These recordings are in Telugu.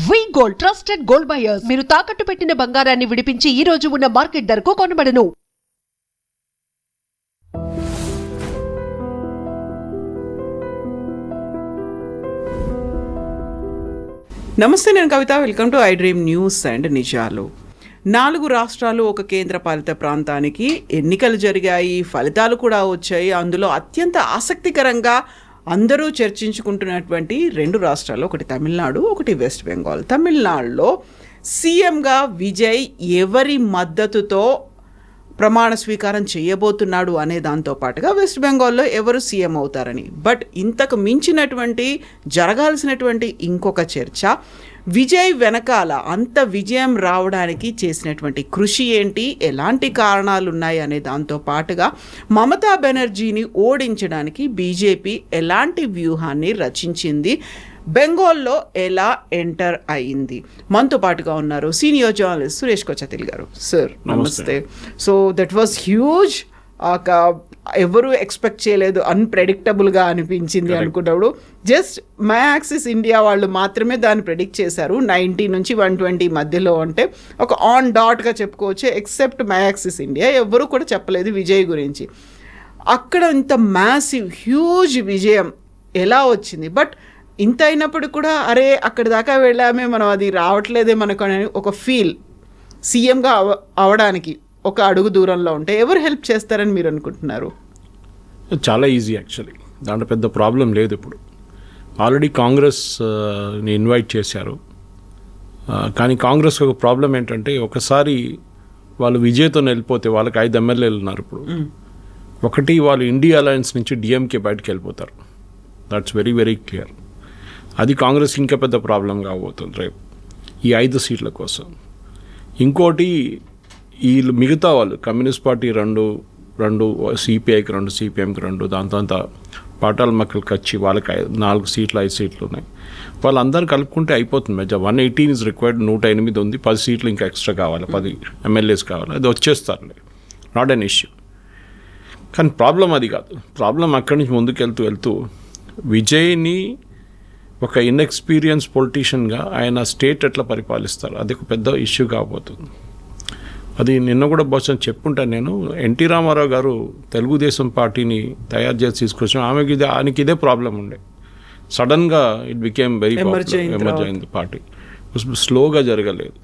వి గోల్డ్ ట్రస్టెడ్ గోల్డ్ బయర్స్. మీరు తాకట్టు పెట్టిన బంగారాన్ని విడిపించి ఈ రోజు ఉన్న మార్కెట్ ధరకు కొనబడను. నమస్తే, నేను Kavitha. Welcome to I dream news and నిజాలు. 4 రాష్ట్రాలు, ఒక కేంద్రపాలిత ప్రాంతానికి ఎన్నికలు జరిగాయి, ఫలితాలు కూడా వచ్చాయి. అందులో అత్యంత ఆసక్తికరంగా అందరూ చర్చించుకుంటున్నటువంటి 2 రాష్ట్రాలు, ఒకటి తమిళనాడు, ఒకటి వెస్ట్ బెంగాల్. తమిళనాడులో సీఎంగా విజయ్ ఎవరి మద్దతుతో ప్రమాణ స్వీకారం చేయబోతున్నాడు అనే దాంతో పాటుగా వెస్ట్ బెంగాల్లో ఎవరు సీఎం అవుతారని. బట్ ఇంతకు మించినటువంటి జరగాల్సినటువంటి ఇంకొక చర్చ, విజయ్ వెనకాల అంత విజయం రావడానికి చేసినటువంటి కృషి ఏంటి, ఎలాంటి కారణాలు ఉన్నాయి అనే దాంతో పాటుగా మమతా బెనర్జీని ఓడించడానికి బీజేపీ ఎలాంటి వ్యూహాన్ని రచించింది, బెంగాల్లో ఎలా ఎంటర్ అయింది. మనతో పాటుగా ఉన్నారు సీనియర్ జర్నలిస్ట్ సురేష్ కొచతిల్ గారు. సార్ నమస్తే. So that was huge. ఎవరు ఎక్స్పెక్ట్ చేయలేదు, అన్ప్రెడిక్టబుల్గా అనిపించింది అనుకున్నప్పుడు. జస్ట్ మై యాక్సిస్ ఇండియా వాళ్ళు మాత్రమే దాన్ని ప్రెడిక్ట్ చేశారు. 90 నుంచి 120 మధ్యలో, అంటే ఒక ఆన్ డాట్గా చెప్పుకోవచ్చు. ఎక్సెప్ట్ మై యాక్సిస్ ఇండియా, ఎవరు కూడా చెప్పలేదు విజయ్ గురించి. అక్కడ ఇంత మ్యాసివ్ హ్యూజ్ విజయం ఎలా వచ్చింది? బట్ ఇంత అయినప్పుడు కూడా అరే అక్కడి దాకా వెళ్ళామే, మనం అది రావట్లేదే మనకు అని ఒక ఫీల్. సీఎంగా అవడానికి ఒక అడుగు దూరంలో ఉంటే ఎవరు హెల్ప్ చేస్తారని మీరు అనుకుంటున్నారు? చాలా ఈజీ యాక్చువల్లీ, దాంట్లో పెద్ద ప్రాబ్లం లేదు. ఇప్పుడు ఆల్రెడీ కాంగ్రెస్ని ఇన్వైట్ చేశారు. కానీ కాంగ్రెస్ ఒక ప్రాబ్లం ఏంటంటే, ఒకసారి వాళ్ళు విజయ్తో వెళ్ళిపోతే వాళ్ళకి 5 ఎమ్మెల్యేలు ఉన్నారు ఇప్పుడు. ఒకటి, వాళ్ళు ఇండియా అలయన్స్ నుంచి డిఎంకే బయటకు వెళ్ళిపోతారు. That's very very clear. అది కాంగ్రెస్ ఇంకా పెద్ద ప్రాబ్లం కాబోతుంది రేపు ఈ 5 సీట్ల కోసం. ఇంకోటి, ఈ మిగతా వాళ్ళు కమ్యూనిస్ట్ పార్టీ 2 సిపిఐకి 2 సిపిఎంకి 2 దాంతో పాటాల మక్కలకి వచ్చి వాళ్ళకి 4 సీట్లు 5 సీట్లు ఉన్నాయి. వాళ్ళందరూ కలుపుకుంటే అయిపోతుంది. మధ్య 118 ఇస్ రిక్వైర్డ్, 108 ఉంది. 10 సీట్లు ఇంకా ఎక్స్ట్రా కావాలి, 10 ఎమ్మెల్యేస్ కావాలి. అది వచ్చేస్తారులే, నాట్ అన్ ఇష్యూ. కానీ ప్రాబ్లం అది కాదు. ప్రాబ్లం అక్కడి నుంచి ముందుకు వెళ్తూ విజయ్ని ఒక ఇన్ఎక్స్పీరియన్స్ పొలిటీషియన్గా ఆయన స్టేట్ ఎట్లా పరిపాలిస్తారు, అది ఒక పెద్ద ఇష్యూ కాబోతుంది. అది నిన్న కూడా బహుశా చెప్పుంటాను నేను. ఎన్టీ రామారావు గారు తెలుగుదేశం పార్టీని తయారు చేసి తీసుకొచ్చిన, ఆయనకి ఇదే ప్రాబ్లం ఉండే. సడన్గా ఇట్ బికేమ్ వెరీ ఎమర్జ్ అయింది పార్టీ. స్లోగా జరగలేదు.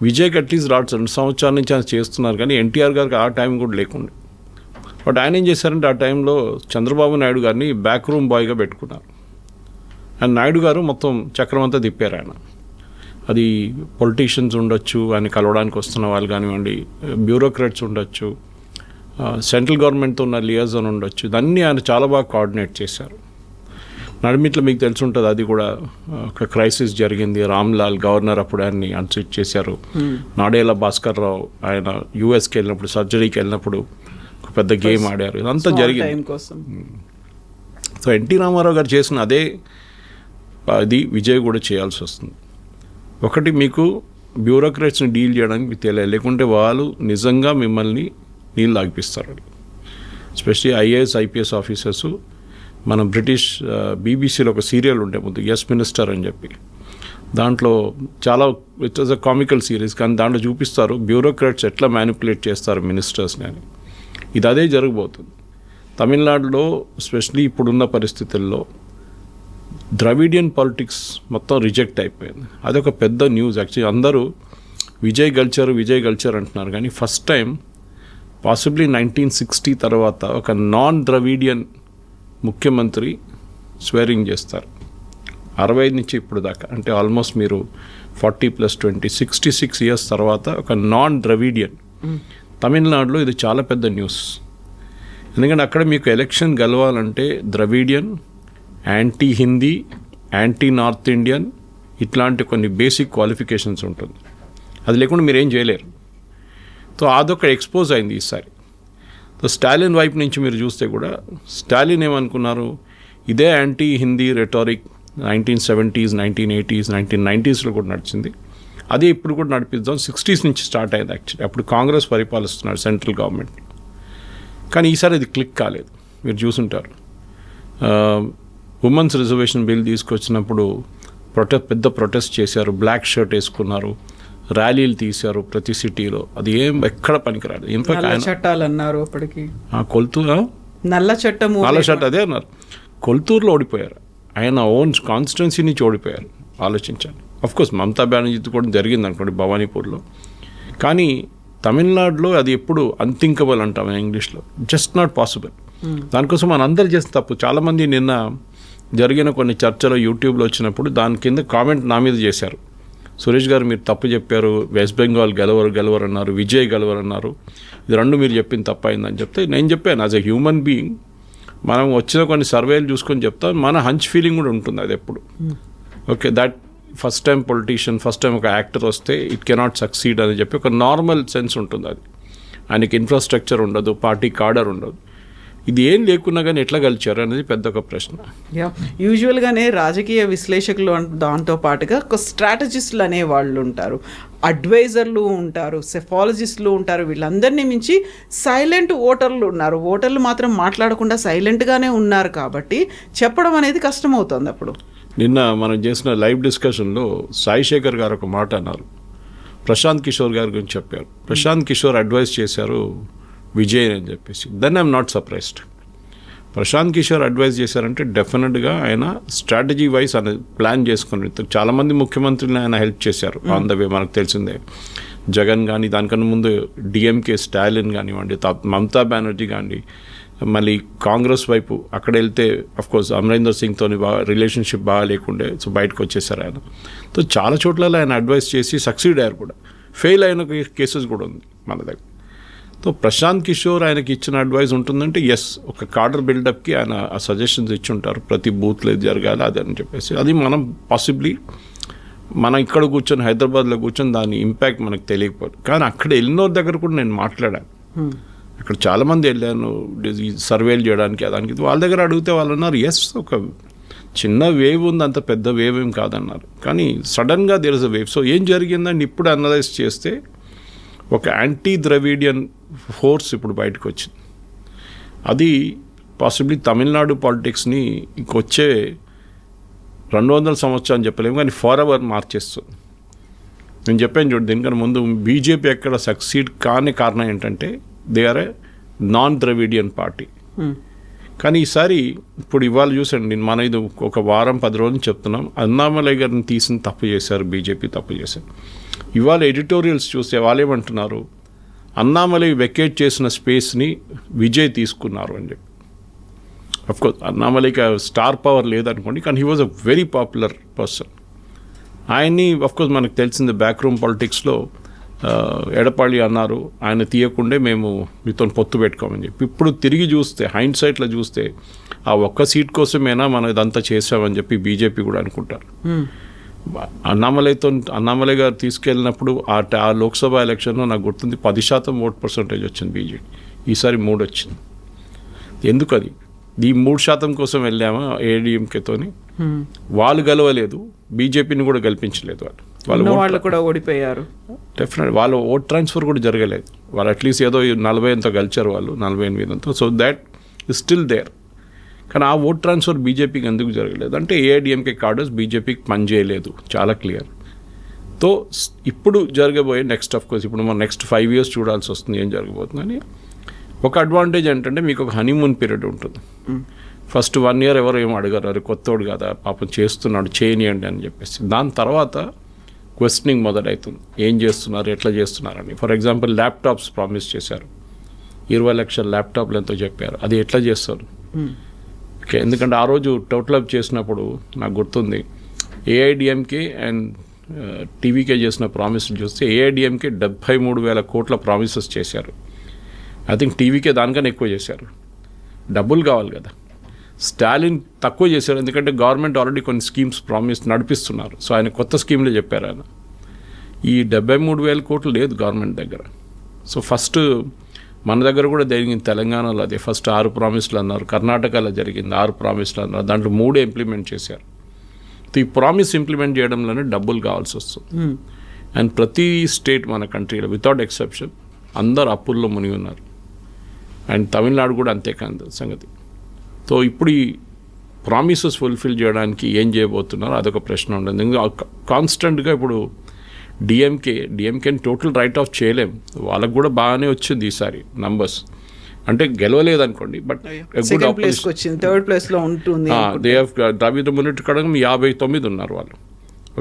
విజయ్కి అట్లీస్ట్ 2 సంవత్సరాల నుంచి ఆయన చేస్తున్నారు, కానీ ఎన్టీఆర్ గారికి ఆ టైం కూడా లేకుండే. బట్ ఆయన ఏం చేశారంటే, ఆ టైంలో చంద్రబాబు నాయుడు గారిని బ్యాక్ రూమ్ బాయ్గా పెట్టుకున్నారు. అండ్ నాయుడు గారు మొత్తం చక్రం అంతా తిప్పారు ఆయన. అది పొలిటీషియన్స్ ఉండొచ్చు, ఆయన కలవడానికి వస్తున్న వాళ్ళు కానివ్వండి, బ్యూరోక్రాట్స్ ఉండొచ్చు, సెంట్రల్ గవర్నమెంట్తో ఉన్న లియాజన్ ఉండొచ్చు, ఇదన్నీ ఆయన చాలా బాగా కోఆర్డినేట్ చేశారు. నడిమిట్లో మీకు తెలిసి ఉంటుంది, అది కూడా ఒక క్రైసిస్ జరిగింది. రామ్లాల్ గవర్నర్ అప్పుడు ఆయన్ని అన్సిట్ చేశారు. నాడేలా భాస్కర్ రావు ఆయన యూఎస్కి వెళ్ళినప్పుడు, సర్జరీకి వెళ్ళినప్పుడు ఒక పెద్ద గేమ్ ఆడారు. ఇదంతా జరిగింది. సో ఎన్టీ రామారావు గారు చేసిన అదే అది విజయ్ కూడా చేయాల్సి వస్తుంది. ఒకటి, మీకు బ్యూరోక్రాట్స్ని డీల్ చేయడానికి తెలియాలి, లేకుంటే వాళ్ళు నిజంగా మిమ్మల్ని నీళ్ళు ఆగిపిస్తారు. Especially IAS IPS officers. మన బ్రిటిష్ బీబీసీలో ఒక సీరియల్ ఉండే ముందు, ఎస్ మినిస్టర్ అని చెప్పి, దాంట్లో చాలా it was a comical series, కానీ దాంట్లో చూపిస్తారు బ్యూరోక్రాట్స్ ఎట్లా మ్యానిపులేట్ చేస్తారు మినిస్టర్స్ని అని. ఇది అదే జరగబోతుంది తమిళనాడులో. ఎస్పెషలీ ఇప్పుడున్న పరిస్థితుల్లో ద్రవిడియన్ పాలిటిక్స్ మొత్తం రిజెక్ట్ అయిపోయింది. అదొక పెద్ద న్యూస్ యాక్చువల్లీ. అందరూ విజయ్ కల్చర్ అంటున్నారు, కానీ ఫస్ట్ టైం పాసిబ్లీ 1960 తర్వాత ఒక నాన్ ద్రవిడియన్ ముఖ్యమంత్రి స్వేరింగ్ చేస్తారు. 65 నుంచి ఇప్పుడు దాకా, అంటే ఆల్మోస్ట్ మీరు 40 + 20 66 ఇయర్స్ తర్వాత ఒక నాన్ ద్రవిడియన్ తమిళనాడులో. ఇది చాలా పెద్ద న్యూస్. ఎందుకంటే అక్కడ మీకు ఎలక్షన్ గెలవాలంటే Dravidian, anti Hindi, anti north Indian, ఇట్లాంటి కొన్ని బేసిక్ క్వాలిఫికేషన్స్ ఉంటుంది. అది లేకుండా మీరు ఏం చేయలేరు. సో అదొక ఎక్స్పోజ్ అయింది ఈసారి. సో స్టాలిన్ వైపు నుంచి మీరు చూస్తే కూడా, స్టాలిన్ ఏమనుకున్నారు, ఇదే anti Hindi rhetoric 1970s, 1980s, 1990sలో కూడా నడిచింది. అదే ఇప్పుడు కూడా నడిపిద్దాం. 60s నుంచి స్టార్ట్ అయింది యాక్చువల్లీ. అప్పుడు కాంగ్రెస్ పరిపాలిస్తున్నారు సెంట్రల్ గవర్నమెంట్. కానీ ఈసారి అది క్లిక్ కాలేదు. మీరు చూసుంటారు, ఉమెన్స్ రిజర్వేషన్ బిల్ తీసుకొచ్చినప్పుడు పెద్ద ప్రొటెస్ట్ చేశారు, బ్లాక్ షర్ట్ వేసుకున్నారు, ర్యాలీలు తీశారు ప్రతి సిటీలో. అది ఎక్కడ పనికిరాదు. ఇన్ఫాక్ట్ నల్ల చట్టాలు అన్నారు అప్పటికి, కొల్తూరు నల్ల చట్టం అదే అన్నారు. కొల్తూరులో ఓడిపోయారు, ఆయన ఓన్ కాన్స్టిట్యున్సీ నుంచి ఓడిపోయారు. ఆలోచించండి. అఫ్కోర్స్ మమతా బెనర్జీతో కూడా జరిగింది అనుకోండి భవానీపూర్లో, కానీ తమిళనాడులో అది ఎప్పుడు అన్థింకబుల్ అంటాం ఇంగ్లీష్లో, జస్ట్ నాట్ పాసిబుల్. దానికోసం మన అందరు చేసిన తప్పు. చాలామంది నిన్న జరిగిన కొన్ని చర్చలు యూట్యూబ్లో వచ్చినప్పుడు దాని కింద కామెంట్ నా మీద చేశారు. సురేష్ గారు మీరు తప్పు చెప్పారు, వెస్ట్ బెంగాల్ గెలవరు అన్నారు, విజయ్ గెలవరు అన్నారు, ఇది రెండు మీరు చెప్పింది తప్పైందని చెప్తే నేను చెప్పాను, యాజ్ ఎ హ్యూమన్ బీయింగ్ మనం వచ్చిన కొన్ని సర్వేలు చూసుకొని చెప్తాం, మన హంచ్ ఫీలింగ్ కూడా ఉంటుంది అది ఎప్పుడు. Okay, that first time politician, first time ఒక యాక్టర్ వస్తే ఇట్ కెనాట్ సక్సీడ్ అని చెప్పి ఒక నార్మల్ సెన్స్ ఉంటుంది. అది ఆయనకి ఇన్ఫ్రాస్ట్రక్చర్ ఉండదు, పార్టీ కాడర్ ఉండదు. ఇది ఏం లేకున్నా కానీ ఎట్లా గెలిచారు అనేది పెద్ద ఒక ప్రశ్న. యూజువల్గానే రాజకీయ విశ్లేషకులు దాంతో పాటుగా ఒక స్ట్రాటజిస్టులు అనే వాళ్ళు ఉంటారు, అడ్వైజర్లు ఉంటారు, సెఫాలజిస్టులు ఉంటారు. వీళ్ళందరినీ మించి సైలెంట్ ఓటర్లు ఉన్నారు. ఓటర్లు మాత్రం మాట్లాడకుండా సైలెంట్గానే ఉన్నారు కాబట్టి చెప్పడం అనేది కష్టమవుతుంది. అప్పుడు నిన్న మనం చేసిన లైవ్ డిస్కషన్లో సాయి శేఖర్ గారు ఒక మాట అన్నారు, ప్రశాంత్ కిషోర్ గారి గురించి చెప్పారు. ప్రశాంత్ కిషోర్ అడ్వైస్ చేశారు విజయ్ అని చెప్పేసి. Then I'm not surprised. Prashant Kishor advise చేశారంటే డెఫినెట్గా ఆయన స్ట్రాటజీ వైజ్ అనేది ప్లాన్ చేసుకుని, చాలామంది ముఖ్యమంత్రులను ఆయన హెల్ప్ చేశారు ఆన్ ద వే. మనకు తెలిసిందే జగన్ కానీ, దానికన్నా ముందు డిఎంకే స్టాలిన్ కానివ్వండి, మమతా బెనర్జీ కానీ, మళ్ళీ కాంగ్రెస్ వైపు అక్కడ వెళ్తే అఫ్కోర్స్ అమరీందర్ సింగ్తో రిలేషన్షిప్ బాగా లేకుండే, సో బయటకు వచ్చేసారు ఆయన. సో చాలా చోట్ల ఆయన అడ్వైస్ చేసి సక్సీడ్ అయ్యారు కూడా. ఫెయిల్ అయిన కేసెస్ కూడా ఉంది మన దగ్గర. సో ప్రశాంత్ కిషోర్ ఆయనకి ఇచ్చిన అడ్వైస్ ఉంటుందంటే ఎస్, ఒక కార్డర్ బిల్డప్కి ఆయన ఆ సజెషన్స్ ఇచ్చి ఉంటారు, ప్రతి బూత్లో ఇది జరగాలి అది అని చెప్పేసి. అది మనం పాసిబ్లీ మనం ఇక్కడ కూర్చొని హైదరాబాద్లో కూర్చొని దాని ఇంపాక్ట్ మనకు తెలియకపోదు. కానీ అక్కడ వెళ్ళిన దగ్గర కూడా నేను మాట్లాడాను. అక్కడ చాలామంది వెళ్ళాను సర్వేలు చేయడానికి, దానికి వాళ్ళ దగ్గర అడిగితే వాళ్ళు అన్నారు ఎస్, ఒక చిన్న వేవ్ ఉంది, అంత పెద్ద వేవ్ ఏం కాదన్నారు. కానీ సడన్గా there is a wave. So ఏం జరిగిందని ఇప్పుడు అనలైజ్ చేస్తే ఒక యాంటీ ద్రవిడియన్ ఫోర్స్ ఇప్పుడు బయటకు వచ్చింది. అది పాసిబ్లీ తమిళనాడు పాలిటిక్స్ని ఇంకొచ్చే 200 సంవత్సరాలు చెప్పలేము కానీ ఫార్ ఎవర్ మార్చేస్తుంది. నేను చెప్పాను చూడండి, దీనికన్నా ముందు బీజేపీ ఎక్కడ సక్సీడ్ కాని కారణం ఏంటంటే they are a non Dravidian party. కానీ ఈసారి ఇప్పుడు ఇవాళ చూసండి, మన ఇది ఒక వారం 10 రోజులు చెప్తున్నాం, అన్నామలై గారిని తీసిన తప్పు చేశారు, బీజేపీ తప్పు చేశారు. ఇవాళ ఎడిటోరియల్స్ చూస్తే వాళ్ళు ఏమంటున్నారు, అన్నామలై వెకేట్ చేసిన స్పేస్ని విజయ్ తీసుకున్నారు అని చెప్పి. అఫ్కోర్స్ అన్నామలైకి స్టార్ పవర్ లేదనుకోండి, కానీ he was a very popular person. ఆయన్ని అఫ్కోర్స్ మనకు తెలిసింది బ్యాక్ రూమ్ పాలిటిక్స్లో ఎడపాళి అన్నారు, ఆయన తీయకుండే మేము మీతో పొత్తు పెట్టుకోమని చెప్పి. ఇప్పుడు తిరిగి చూస్తే హైండ్ సైట్లో చూస్తే ఆ ఒక్క సీట్ కోసమేనా మనం ఇదంతా చేసామని చెప్పి బీజేపీ కూడా అనుకుంటారు. అన్నామలై గారు తీసుకెళ్ళినప్పుడు ఆ లోక్సభ ఎలక్షన్లో నాకు గుర్తుంది 10% ఓట్ పర్సంటేజ్ వచ్చింది బీజేపీ. ఈసారి 3 వచ్చింది. ఎందుకు అది? ఈ 3% కోసం వెళ్ళామా ఏడీఎంకేతోని? వాళ్ళు గెలవలేదు, బీజేపీని కూడా గెలిపించలేదు. వాళ్ళు కూడా ఓడిపోయారు. డెఫినెట్ వాళ్ళ ఓట్ ట్రాన్స్ఫర్ కూడా జరగలేదు. వాళ్ళు అట్లీస్ట్ ఏదో 40 ఎంతో గెలిచారు, వాళ్ళు 48 ఎంతో. So that is still there. కానీ ఆ ఓట్ ట్రాన్స్ఫర్ బీజేపీకి ఎందుకు జరగలేదు అంటే ఏఐడిఎంకే కార్డర్స్ బీజేపీకి పనిచేయలేదు, చాలా క్లియర్. తో ఇప్పుడు జరగబోయే నెక్స్ట్ అఫ్కోర్స్ ఇప్పుడు మనం నెక్స్ట్ 5 years చూడాల్సి వస్తుంది ఏం జరగబోతుందని. ఒక అడ్వాంటేజ్ ఏంటంటే మీకు ఒక హనీమూన్ పీరియడ్ ఉంటుంది. ఫస్ట్ 1 year ఎవరు ఏం అడగరు, అది కొత్తోడు కదా పాపం చేస్తున్నాడు చేయనియండి అని చెప్పేసి. దాని తర్వాత క్వశ్చనింగ్ మొదలవుతుంది, ఏం చేస్తున్నారు, ఎట్లా చేస్తున్నారని. ఫర్ ఎగ్జాంపుల్ ల్యాప్టాప్స్ ప్రామిస్ చేశారు, 20 లక్షల ల్యాప్టాప్లు ఎంతో చెప్పారు, అది ఎట్లా చేస్తారు? ఓకే, ఎందుకంటే ఆ రోజు టోటల్ అప్ చేసినప్పుడు నాకు గుర్తుంది ఏఐడిఎంకే అండ్ టీవీకే చేసిన ప్రామిస్లు చూస్తే ఏఐడిఎంకే 73,000 కోట్ల ప్రామిసెస్ చేశారు. ఐ థింక్ టీవీకే దానికన్నా ఎక్కువ చేశారు. డబ్బులు కావాలి కదా. స్టాలిన్ తక్కువ చేశారు, ఎందుకంటే గవర్నమెంట్ ఆల్రెడీ కొన్ని స్కీమ్స్ ప్రామిస్ నడిపిస్తున్నారు. సో ఆయన కొత్త స్కీమ్లు చెప్పారు. ఆయన ఈ 73,000 కోట్లు లేదు గవర్నమెంట్ దగ్గర. సో ఫస్ట్ మన దగ్గర కూడా జరిగింది తెలంగాణలో అదే. ఫస్ట్ 6 ప్రామిస్లు అన్నారు, కర్ణాటకలో జరిగింది 6 ప్రామిస్లు అన్నారు, దాంట్లో 3 ఇంప్లిమెంట్ చేశారు. ఈ ప్రామిస్ ఇంప్లిమెంట్ చేయడంలోనే డబ్బులు కావాల్సి వస్తుంది. అండ్ ప్రతి స్టేట్ మన కంట్రీలో వితౌట్ ఎక్సెప్షన్ అందరు అప్పుల్లో మునిగి ఉన్నారు. అండ్ తమిళనాడు కూడా అంతేకాదు సంగతి. సో ఇప్పుడు ఈ ప్రామిసెస్ ఫుల్ఫిల్ చేయడానికి ఏం చేయబోతున్నారు అదొక ప్రశ్న ఉంటుంది. కాన్స్టెంట్గా ఇప్పుడు డిఎంకేని టోటల్ రైట్ ఆఫ్ చేయలేం, వాళ్ళకు కూడా బాగానే వచ్చింది ఈసారి నంబర్స్, అంటే గెలవలేదు అనుకోండి, బట్ సెకండ్ ప్లేస్ వచ్చింది, థర్డ్ ప్లేస్ లో ఉంటుంది. దే హావ్ ద్రావిడ మున్నెట్టు కడగం 59 ఉన్నారు వాళ్ళు.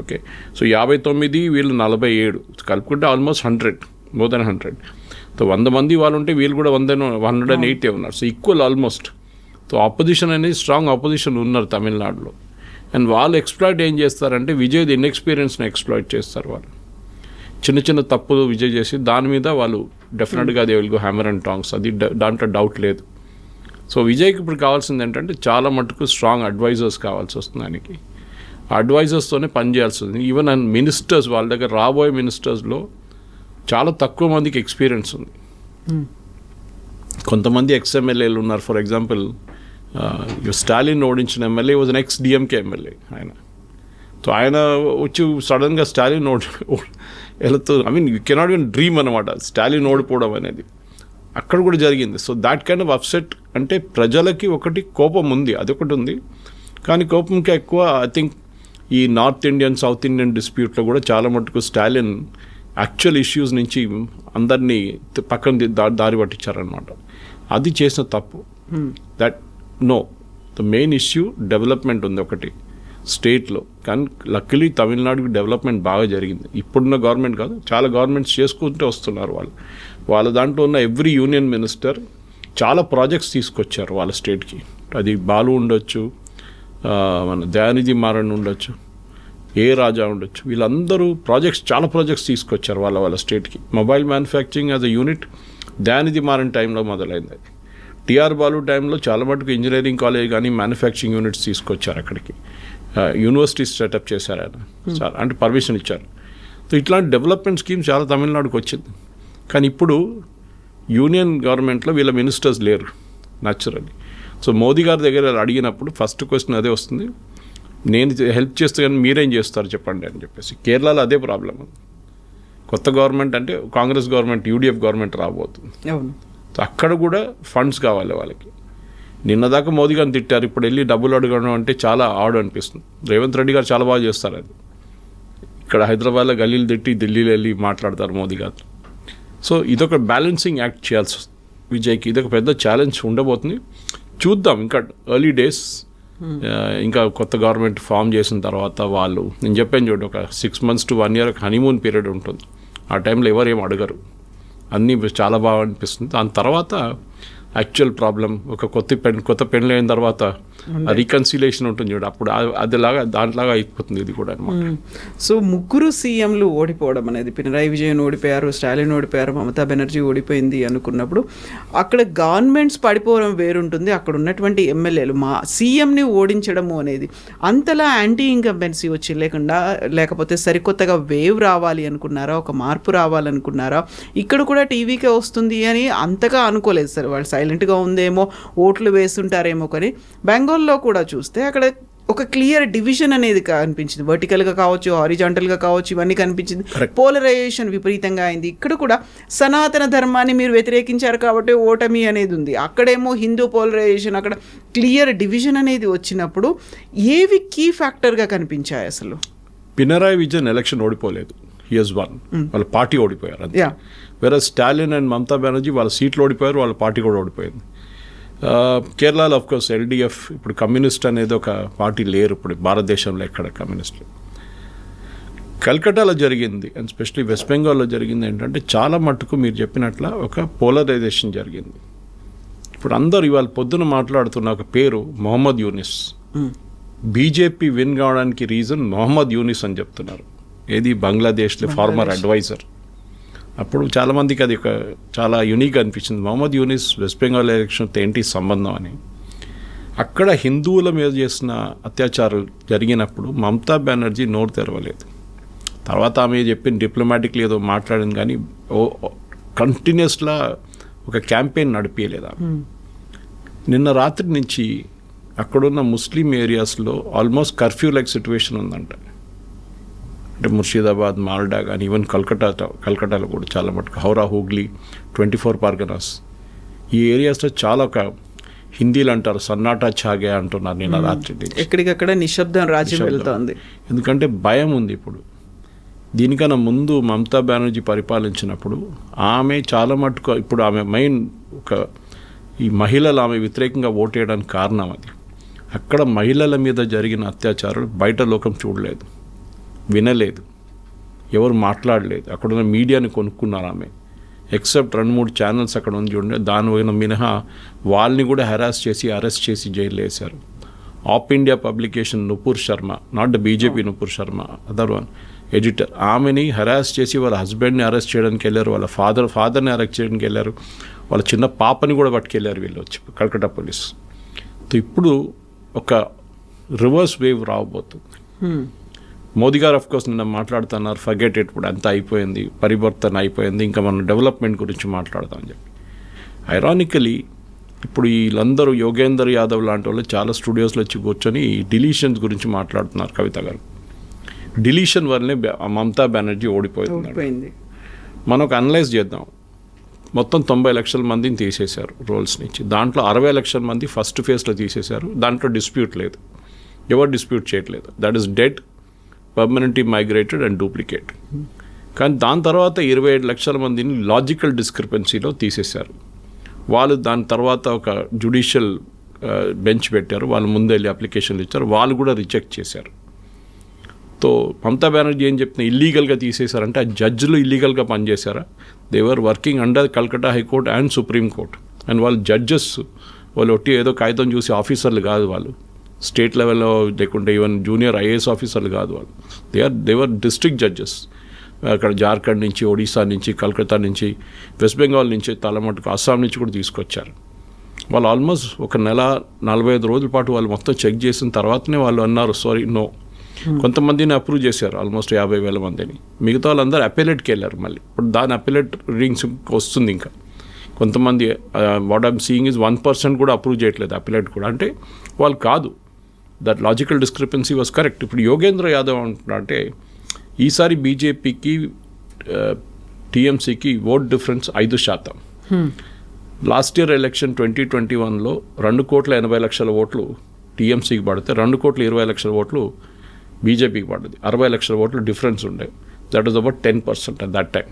ఓకే, సో 59 వీళ్ళు 47 కలుపుకుంటే ఆల్మోస్ట్ 100, మోర్ దెన్ 100. సో 100 మంది వాళ్ళు ఉంటే వీళ్ళు కూడా 180 ఉన్నారు. So equal almost. So opposition అనేది స్ట్రాంగ్ ఆపోజిషన్ ఉన్నారు తమిళనాడులో. అండ్ వాళ్ళు ఎక్స్ప్లాయిట్ ఏం చేస్తారంటే విజయ్ది ఇన్ఎక్స్పీరియన్స్ని ఎక్స్ప్లాయిట్ చేస్తారు వాళ్ళు. చిన్న చిన్న తప్పులు విజయ్ చేసి దాని మీద వాళ్ళు డెఫినెట్గా they will go hammer and tongs, అది దాంట్లో డౌట్ లేదు. సో విజయ్కి ఇప్పుడు కావాల్సింది ఏంటంటే చాలా మటుకు స్ట్రాంగ్ అడ్వైజర్స్ కావాల్సి వస్తుంది ఆయనకి. ఆ అడ్వైజర్స్తోనే పనిచేయాల్సి వస్తుంది. ఈవెన్ అండ్ మినిస్టర్స్, వాళ్ళ దగ్గర రాబోయే మినిస్టర్స్లో చాలా తక్కువ మందికి ఎక్స్పీరియన్స్ ఉంది. కొంతమంది ఎక్స్ఎమ్మెల్యేలు ఉన్నారు. ఫర్ ఎగ్జాంపుల్ స్టాలిన్ ఓడించిన MLA was an ex DMK MLA ఆయన. సో ఆయన వచ్చి సడన్గా స్టాలిన్ వెళుతూ, I mean you cannot even dream అనమాట స్టాలిన్ ఓడిపోవడం అనేది. అక్కడ కూడా జరిగింది. So that kind of upset, అంటే ప్రజలకి ఒకటి కోపం ఉంది, అదొకటి ఉంది. కానీ కోపంకి ఎక్కువ ఐ థింక్ ఈ నార్త్ ఇండియన్ సౌత్ ఇండియన్ డిస్ప్యూట్లో కూడా చాలా మటుకు స్టాలిన్ యాక్చువల్ ఇష్యూస్ నుంచి అందరినీ పక్కన దారి పట్టించారనమాట. అది చేసిన తప్పు. That no, the main issue development ఉంది ఒకటి స్టేట్లో. కానీ లక్కీలీ తమిళనాడుకి డెవలప్మెంట్ బాగా జరిగింది. ఇప్పుడున్న గవర్నమెంట్ కాదు, చాలా గవర్నమెంట్స్ చేసుకుంటూ వస్తున్నారు వాళ్ళ దాంట్లో ఉన్న ఎవ్రీ యూనియన్ మినిస్టర్ చాలా ప్రాజెక్ట్స్ తీసుకొచ్చారు వాళ్ళ స్టేట్కి. అది బాలు ఉండొచ్చు, మన దయానిధి మారన్ ఉండొచ్చు, ఏ రాజా ఉండొచ్చు, వీళ్ళందరూ చాలా ప్రాజెక్ట్స్ తీసుకొచ్చారు వాళ్ళ స్టేట్కి. Mobile manufacturing as a unit Dayanidhi Maran టైంలో మొదలైంది. అది టిఆర్ బాలు టైంలో చాలా మటుకు ఇంజనీరింగ్ కాలేజ్ కానీ మ్యానుఫ్యాక్చరింగ్ యూనిట్స్ తీసుకొచ్చారు అక్కడికి. యూనివర్సిటీస్ సెటప్ చేశారు ఆయన, అంటే పర్మిషన్ ఇచ్చారు. సో ఇట్లాంటి డెవలప్మెంట్ స్కీమ్స్ చాలా తమిళనాడుకు వచ్చింది. కానీ ఇప్పుడు యూనియన్ గవర్నమెంట్లో వీళ్ళ మినిస్టర్స్ లేరు న్యాచురల్లీ. సో మోదీ గారి దగ్గర అడిగినప్పుడు ఫస్ట్ క్వశ్చన్ అదే వస్తుంది, నేను హెల్ప్ చేస్తే కానీ మీరేం చేస్తారు చెప్పండి అని చెప్పేసి. కేరళలో అదే ప్రాబ్లం ఉంది. కొత్త గవర్నమెంట్ అంటే కాంగ్రెస్ గవర్నమెంట్, యూడిఎఫ్ గవర్నమెంట్ రాబోతుంది. సో అక్కడ కూడా ఫండ్స్ కావాలి వాళ్ళకి. నిన్నదాకా మోదీ గారిని తిట్టారు, ఇప్పుడు వెళ్ళి డబ్బులు అడగడం అంటే చాలా ఆడు అనిపిస్తుంది. రేవంత్ రెడ్డి గారు చాలా బాగా చేస్తారు అది. ఇక్కడ హైదరాబాద్లో గల్లీలు తిట్టి ఢిల్లీలో వెళ్ళి మాట్లాడతారు మోదీ గారు. సో ఇదొక బ్యాలెన్సింగ్ యాక్ట్ చేయాల్సి వస్తుంది విజయ్కి. ఇదొక పెద్ద ఛాలెంజ్ ఉండబోతుంది. చూద్దాం, ఇంకా ఎర్లీ డేస్. ఇంకా కొత్త గవర్నమెంట్ ఫామ్ చేసిన తర్వాత వాళ్ళు, నేను చెప్పాను చూడండి, ఒక 6 months to 1 year honeymoon period ఉంటుంది. ఆ టైంలో ఎవరు ఏం అడగరు, అన్నీ చాలా బాగా అనిపిస్తుంది. దాని తర్వాత యాక్చువల్ ప్రాబ్లం, ఒక కొత్త పెళ్ళి అయిన తర్వాత రీకన్సిలేషన్ ఉంటుంది చూడు, అప్పుడు దాంట్లాగా అయిపోతుంది ఇది కూడా అనమాట. సో ముగ్గురు సీఎంలు ఓడిపోవడం అనేది, పినరాయి విజయన్ ఓడిపోయారు, స్టాలిన్ ఓడిపోయారు, మమతా బెనర్జీ ఓడిపోయింది అనుకున్నప్పుడు అక్కడ గవర్నమెంట్స్ పడిపోవడం వేరుంటుంది, అక్కడ ఉన్నటువంటి ఎమ్మెల్యేలు మా సీఎంని ఓడించడము అనేది. అంతలా యాంటీ ఇన్కంబెన్సీ వచ్చి లేకపోతే సరికొత్తగా వేవ్ రావాలి అనుకున్నారా, ఒక మార్పు రావాలనుకున్నారా? ఇక్కడ కూడా టీవీకే వస్తుంది అని అంతగా అనుకోలేదు సార్. వాళ్ళు సైలెంట్గా ఉందేమో, ఓట్లు వేస్తుంటారేమో. కానీ బెంగాల్లో కూడా చూస్తే అక్కడ ఒక క్లియర్ డివిజన్ అనేది కనిపించింది. వర్టికల్గా కావచ్చు, హారిజాంటల్గా కావచ్చు, ఇవన్నీ కనిపించింది. పోలరైజేషన్ విపరీతంగా అయింది. ఇక్కడ కూడా సనాతన ధర్మాన్ని మీరు వ్యతిరేకించారు కాబట్టి ఓటమి అనేది ఉంది. అక్కడేమో హిందూ పోలరైజేషన్, అక్కడ క్లియర్ డివిజన్ అనేది వచ్చినప్పుడు ఏవి కీ ఫ్యాక్టర్గా కనిపించాయి అసలు? పినరాయి విజయన్ ఎలక్షన్ ఓడిపోలేదు, హీ హస్ వన్. వాళ్ళ పార్టీ ఓడిపోయారు అంతే. వేరే స్టాలిన్ అండ్ మమతా బెనర్జీ వాళ్ళ సీట్లు ఓడిపోయారు, వాళ్ళ పార్టీ కూడా ఓడిపోయింది. కేరళలో ఆఫ్కోర్స్ ఎల్డిఎఫ్, ఇప్పుడు కమ్యూనిస్ట్ అనేది ఒక పార్టీ లేరు ఇప్పుడు భారతదేశంలో ఎక్కడ కమ్యూనిస్టులు. కల్కటాలో జరిగింది అండ్ స్పెషలీ వెస్ట్ బెంగాల్లో జరిగింది ఏంటంటే చాలా మట్టుకు మీరు చెప్పినట్ల ఒక పోలరైజేషన్ జరిగింది. ఇప్పుడు అందరూ ఇవాళ పొద్దున మాట్లాడుతున్న ఒక పేరు మొహమ్మద్ యూనిస్. బీజేపీ విన్ కావడానికి రీజన్ మొహమ్మద్ యూనిస్ అని చెప్తున్నారు. ఏది బంగ్లాదేశ్లో ఫార్మర్ అడ్వైజర్. అప్పుడు చాలామందికి అది ఒక చాలా యూనిక్ అనిపించింది. మొహమ్మద్ యూనిస్ వెస్ట్ బెంగాల్ ఎలక్షన్తో ఏంటి సంబంధం అని. అక్కడ హిందువుల మీద చేసిన అత్యాచారాలు జరిగినప్పుడు మమతా బెనర్జీ నోరు తెరవలేదు. తర్వాత ఆమె చెప్పిన డిప్లొమాటిక్లీ ఏదో మాట్లాడింది, కానీ కంటిన్యూస్లా ఒక క్యాంపెయిన్ నడిపించలేదు. నిన్న రాత్రి నుంచి అక్కడున్న ముస్లిం ఏరియాస్లో ఆల్మోస్ట్ కర్ఫ్యూ లైక్ సిచ్యువేషన్ ఉందంట. అంటే ముర్షిదాబాద్, మాల్డా కానీ ఈవెన్ కల్కటాలో కూడా చాలా మటుకు, హౌరా, హూగ్లీ, 24 పర్గనాస్, ఈ ఏరియాస్లో చాలా ఒక హిందీలో అంటారు సన్నాటా ఛాగే అంటున్నారు నేను రాత్రి నుంచి. ఎక్కడికక్కడ నిశ్శబ్దం రాజ్యం వెళ్తోంది. ఎందుకంటే భయం ఉంది ఇప్పుడు. దీనికన్నా ముందు మమతా బెనర్జీ పరిపాలించినప్పుడు ఆమె చాలా మటుకు ఇప్పుడు ఆమె మెయిన్ ఈ మహిళలు ఆమె వ్యతిరేకంగా ఓటేయడానికి కారణం అది. అక్కడ మహిళల మీద జరిగిన అత్యాచారాలు బయట లోకం చూడలేదు, వినలేదు, ఎవరు మాట్లాడలేదు. అక్కడున్న మీడియాని కొనుక్కున్నారు ఆమె. ఎక్సెప్ట్ 2-3 ఛానల్స్ అక్కడ ఉంది చూడండి, దాని మినహా వాళ్ళని కూడా హెరాస్ చేసి అరెస్ట్ చేసి జైలు వేశారు. Of India publication Nupur Sharma, not the BJP Nupur Sharma, other one editor, ఆమెని హెరాస్ చేసి వాళ్ళ హస్బెండ్ని అరెస్ట్ చేయడానికి వెళ్ళారు, వాళ్ళ ఫాదర్ని అరెస్ట్ చేయడానికి వెళ్ళారు, వాళ్ళ చిన్న పాపని కూడా పట్టుకెళ్ళారు వీళ్ళు వచ్చి కల్కట్టా పోలీస్. ఇప్పుడు ఒక రివర్స్ వేవ్ రావబోతుంది. మోదీ గారు ఆఫ్కోర్స్ నిన్న మాట్లాడుతున్నారు ఫర్గెట్ ఇట్, ఇప్పుడు అంతా అయిపోయింది, పరివర్తన అయిపోయింది, ఇంకా మనం డెవలప్మెంట్ గురించి మాట్లాడతామని చెప్పి. ఐరానికలీ ఇప్పుడు వీళ్ళందరూ యోగేందర్ యాదవ్ లాంటి వాళ్ళు చాలా స్టూడియోస్లో వచ్చి కూర్చొని డిలీషన్స్ గురించి మాట్లాడుతున్నారు. కవిత గారు, డిలీషన్ వల్లనే మమతా బెనర్జీ ఓడిపోయింది. మనం ఒక అనలైజ్ చేద్దాం. మొత్తం 90 లక్షల మందిని తీసేశారు రోల్స్ నుంచి. దాంట్లో 60 లక్షల మంది ఫస్ట్ ఫేజ్లో తీసేశారు. దాంట్లో డిస్ప్యూట్ లేదు, ఎవరు డిస్ప్యూట్ చేయట్లేదు. That is dead, permanently migrated and duplicate. కానీ దాని తర్వాత 27 లక్షల మందిని లాజికల్ డిస్క్రిపెన్సీలో తీసేశారు. వాళ్ళు దాని తర్వాత ఒక జ్యుడిషియల్ బెంచ్ పెట్టారు, వాళ్ళు ముందు వెళ్ళి అప్లికేషన్లు ఇచ్చారు, వాళ్ళు కూడా రిజెక్ట్ చేశారు. తో మమతా బెనర్జీ ఏం చెప్తున్నా, ఇల్లీగల్గా తీసేశారంటే ఆ జడ్జిలు ఇల్లీగల్గా పనిచేశారా? They were working under Calcutta high court and supreme court. And వాళ్ళు జడ్జెస్, వాళ్ళు ఒట్టి ఏదో కాగితం చూసి ఆఫీసర్లు కాదు, వాళ్ళు స్టేట్ లెవెల్లో లేకుంటే ఈవెన్ జూనియర్ ఐఏఎస్ ఆఫీసర్లు కాదు, వాళ్ళు దేవర్ డిస్ట్రిక్ట్ జడ్జెస్. అక్కడ జార్ఖండ్ నుంచి, ఒడిశా నుంచి, కలకత్తా నుంచి, వెస్ట్ బెంగాల్ నుంచి, తలమటుకు అస్సాం నుంచి కూడా తీసుకొచ్చారు. వాళ్ళు ఆల్మోస్ట్ 1 నెల 45 రోజుల పాటు వాళ్ళు మొత్తం చెక్ చేసిన తర్వాతనే వాళ్ళు అన్నారు సారీ నో. కొంతమందిని అప్రూవ్ చేశారు, ఆల్మోస్ట్ 50,000 మందిని. మిగతా వాళ్ళందరూ అపెలేట్కి వెళ్ళారు. మళ్ళీ ఇప్పుడు దాని అపెలేట్ రీడింగ్స్ వస్తుంది. ఇంకా కొంతమంది వాట్ ఐమ్ సీయింగ్ ఈజ్ 1% కూడా అప్రూవ్ చేయట్లేదు అపెలేట్ కూడా. అంటే వాళ్ళు కాదు, that logical discrepancy was correct. ఇప్పుడు యోగేంద్ర యాదవ్ అంటున్నా అంటే ఈసారి బీజేపీకి టీఎంసీకి vote difference 5%. Last year election 2021లో 2,80,00,000 ఓట్లు టీఎంసీకి పడితే 2,20,00,000 ఓట్లు బీజేపీకి పడ్డది. 60,00,000 ఓట్లు డిఫరెన్స్ ఉండే. That is about 10% at that time.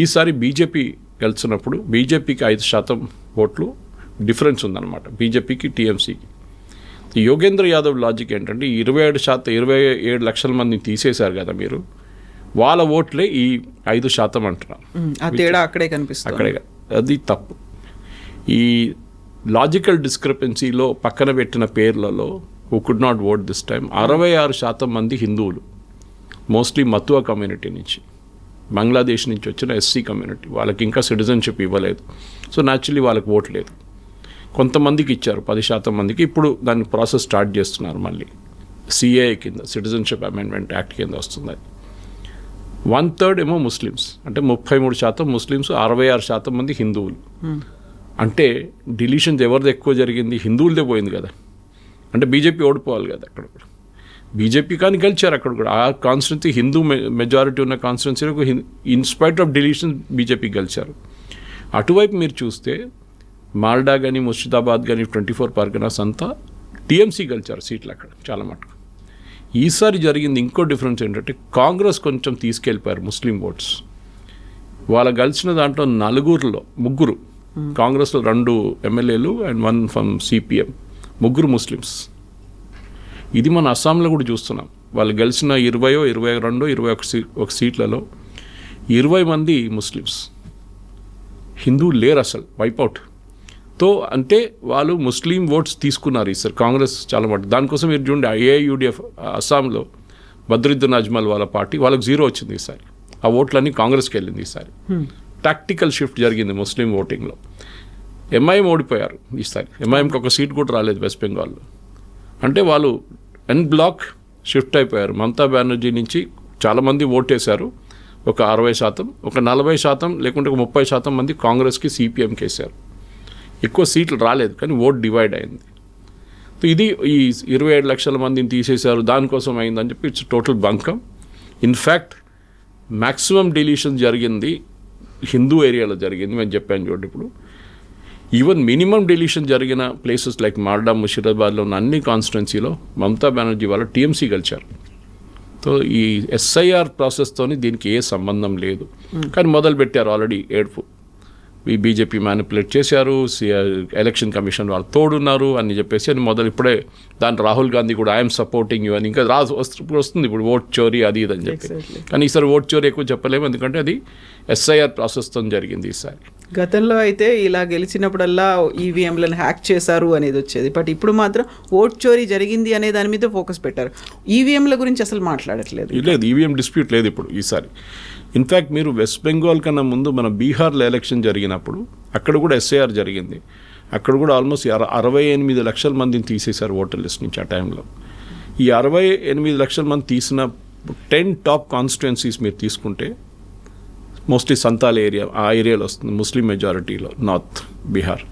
ఈసారి బీజేపీ గెలిచినప్పుడు బీజేపీకి 5% ఓట్లు డిఫరెన్స్ ఉందన్నమాట, బీజేపీకి టీఎంసీకి. యోగేంద్ర యాదవ్ లాజిక్ ఏంటంటే 27 లక్షల మందిని తీసేశారు కదా మీరు, వాళ్ళ ఓట్లే ఈ 5% అంటున్నారు. అక్కడే కనిపిస్తుంది. అక్కడే, అది తప్పు. ఈ లాజికల్ డిస్క్రిపెన్సీలో పక్కన పెట్టిన పేర్లలో who could not vote this time 66% మంది హిందువులు, మోస్ట్లీ మతువా కమ్యూనిటీ నుంచి, బంగ్లాదేశ్ నుంచి వచ్చిన ఎస్సీ కమ్యూనిటీ. వాళ్ళకి ఇంకా సిటిజన్షిప్ ఇవ్వలేదు, సో న్యాచురలీ వాళ్ళకి ఓట్ లేదు. కొంతమందికి ఇచ్చారు, 10% మందికి. ఇప్పుడు దాని ప్రాసెస్ స్టార్ట్ చేస్తున్నారు మళ్ళీ, సిఏఏ కింద, సిటిజన్షిప్ అమెండ్మెంట్ యాక్ట్ కింద వస్తుంది. 1/3 ఏమో ముస్లిమ్స్, అంటే 33% ముస్లిమ్స్, 66% మంది హిందువులు. అంటే డిలీషన్స్ ఎవరిది ఎక్కువ జరిగింది? హిందువులదే పోయింది కదా. అంటే బీజేపీ ఓడిపోవాలి కదా అక్కడ కూడా. బీజేపీ కానీ గెలిచారు అక్కడ కూడా. ఆ కాన్స్టిట్యున్సీ హిందూ మెజారిటీ ఉన్న కాన్స్టిట్యున్సీలకు ఇన్స్పైట్ ఆఫ్ డిలీషన్ బీజేపీ గెలిచారు. అటువైపు మీరు చూస్తే మాల్డా కానీ, ముర్షిదాబాద్ కానీ, 24 పర్గనాస్ అంతా టీఎంసీ గెలిచారు సీట్లు అక్కడ చాలా మటుకు. ఈసారి జరిగింది ఇంకో డిఫరెన్స్ ఏంటంటే కాంగ్రెస్ కొంచెం తీసుకెళ్ళిపోయారు ముస్లిం ఓట్స్. వాళ్ళ గెలిచిన దాంట్లో 3 కాంగ్రెస్లో 2 ఎమ్మెల్యేలు అండ్ 1 ఫ్రమ్ సిపిఎం, 3 ముస్లిమ్స్. ఇది మన అస్సాంలో కూడా చూస్తున్నాం. వాళ్ళు గెలిచిన 20, 22, 21 సీట్లలో 20 మంది ముస్లిమ్స్, హిందువులు లేరు అసలు, వైపౌట్. తో అంటే వాళ్ళు ముస్లిం ఓట్స్ తీసుకున్నారు ఈసారి కాంగ్రెస్ చాలా మటుకు. దానికోసం మీరు చూడండి, ఏఐయుడిఎఫ్ అస్సాంలో బద్రుద్దీన్ అజ్మల్ వాళ్ళ పార్టీ, వాళ్ళకి 0 వచ్చింది ఈసారి. ఆ ఓట్లన్నీ కాంగ్రెస్కి వెళ్ళింది ఈసారి. టాక్టికల్ షిఫ్ట్ జరిగింది ముస్లిం ఓటింగ్లో. ఎంఐఎం ఓడిపోయారు ఈసారి. ఎంఐఎంకి ఒక సీట్ కూడా రాలేదు వెస్ట్ బెంగాల్లో. అంటే వాళ్ళు ఎన్ బ్లాక్ షిఫ్ట్ అయిపోయారు. మమతా బెనర్జీ నుంచి చాలామంది ఓటేశారు, ఒక 60%, ఒక 40% లేకుంటే ఒక 30% మంది కాంగ్రెస్కి, సిపిఎంకి వేశారు. ఎక్కువ సీట్లు రాలేదు, కానీ ఓట్ డివైడ్ అయింది. ఇది ఈ 27 లక్షల మందిని తీసేశారు, దానికోసం అయిందని చెప్పి ఇట్స్ టోటల్ బంకం. ఇన్ఫ్యాక్ట్ మ్యాక్సిమం డిలీషన్ జరిగింది హిందూ ఏరియాలో జరిగింది. మేము చెప్పాను చూడండి, ఇప్పుడు ఈవెన్ మినిమం డిలీషన్ జరిగిన ప్లేసెస్ లైక్ మాల్డా ముషీరాబాద్లో ఉన్న అన్ని కాన్స్టిట్యున్సీలో మమతా బెనర్జీ వాళ్ళు టీఎంసీ గెలిచారు. సో ఈ ఎస్ఐఆర్ ప్రాసెస్తోని దీనికి ఏ సంబంధం లేదు. కానీ మొదలుపెట్టారు ఆల్రెడీ ఏడుపు. ఈ బీజేపీ మ్యానిపులేట్ చేశారు, ఎలక్షన్ కమిషన్ వాళ్ళు తోడున్నారు అని చెప్పేసి అని మొదలు ఇప్పుడే దాని రాహుల్ గాంధీ కూడా ఐఎమ్ సపోర్టింగ్ యూ అని ఇంకా వస్తుంది ఇప్పుడు ఓట్ చోరీ అది ఇది అని చెప్పి. కానీ ఈసారి ఓట్ చోరీ ఎక్కువ చెప్పలేము, ఎందుకంటే అది ఎస్ఐఆర్ ప్రాసెస్తో జరిగింది ఈసారి. గతంలో అయితే ఇలా గెలిచినప్పుడల్లా ఈవీఎంలను హ్యాక్ చేశారు అనేది వచ్చేది, బట్ ఇప్పుడు మాత్రం ఓట్ చోరీ జరిగింది అనే దాని మీద ఫోకస్ పెట్టారు. ఈవీఎంల గురించి అసలు మాట్లాడట్లేదు. లేదు, ఈవీఎం డిస్ప్యూట్ లేదు ఇప్పుడు ఈసారి. ఇన్ఫ్యాక్ట్ మీరు వెస్ట్ బెంగాల్ కన్నా ముందు మన బీహార్లో ఎలక్షన్ జరిగినప్పుడు అక్కడ కూడా ఎస్ఐఆర్ జరిగింది. అక్కడ కూడా ఆల్మోస్ట్ 68 లక్షల మందిని తీసేశారు ఓటర్ లిస్ట్ నుంచి ఆ టైంలో. ఈ 68 లక్షల మంది తీసిన 10 టాప్ కాన్స్టిట్యుయెన్సీస్ మీరు తీసుకుంటే మోస్ట్లీ సంతాల్ ఏరియా, ఆ ఏరియాలో వస్తుంది, ముస్లిం మెజారిటీలో నార్త్ బీహార్.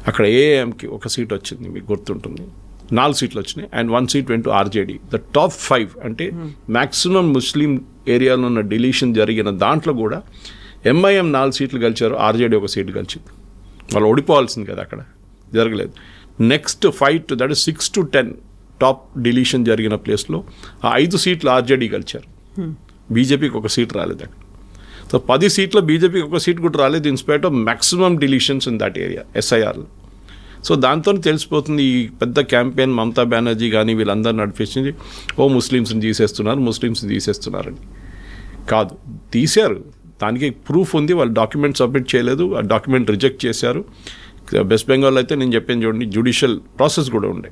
అక్కడ ఏఎంకి ఒక సీట్ వచ్చింది, మీకు గుర్తుంటుంది, 4 సీట్లు వచ్చినాయి and 1 seat went to RJD. The top 5 అంటే మ్యాక్సిమం ముస్లిం ఏరియాలో ఉన్న డిలీషన్ జరిగిన దాంట్లో కూడా ఎంఐఎం 4 సీట్లు గెలిచారు, ఆర్జేడీ 1 సీటు గెలిచింది. వాళ్ళు ఓడిపోవాల్సింది కదా, అక్కడ జరగలేదు. Next fight that 6 to 10 top deletion జరిగిన ప్లేస్లో ఆ 5 సీట్లు ఆర్జేడీ గెలిచారు. బీజేపీకి 1 సీట్ రాలేదు అక్కడ. సో 10 సీట్లో బీజేపీకి 1 సీట్ కూడా రాలేదు, in spite of maximum deletions in that area ఎస్ఐఆర్లో. సో దాంతో తెలిసిపోతుంది ఈ పెద్ద క్యాంపెయిన్ మమతా బెనర్జీ కానీ వీళ్ళందరూ నడిపించింది ముస్లిమ్స్ని తీసేస్తున్నారని. కాదు, తీశారు, దానికి ప్రూఫ్ ఉంది. వాళ్ళు డాక్యుమెంట్ సబ్మిట్ చేయలేదు, ఆ డాక్యుమెంట్ రిజెక్ట్ చేశారు. వెస్ట్ బెంగాల్లో అయితే నేను చెప్పాను చూడండి, జ్యుడిషియల్ ప్రాసెస్ కూడా ఉండే.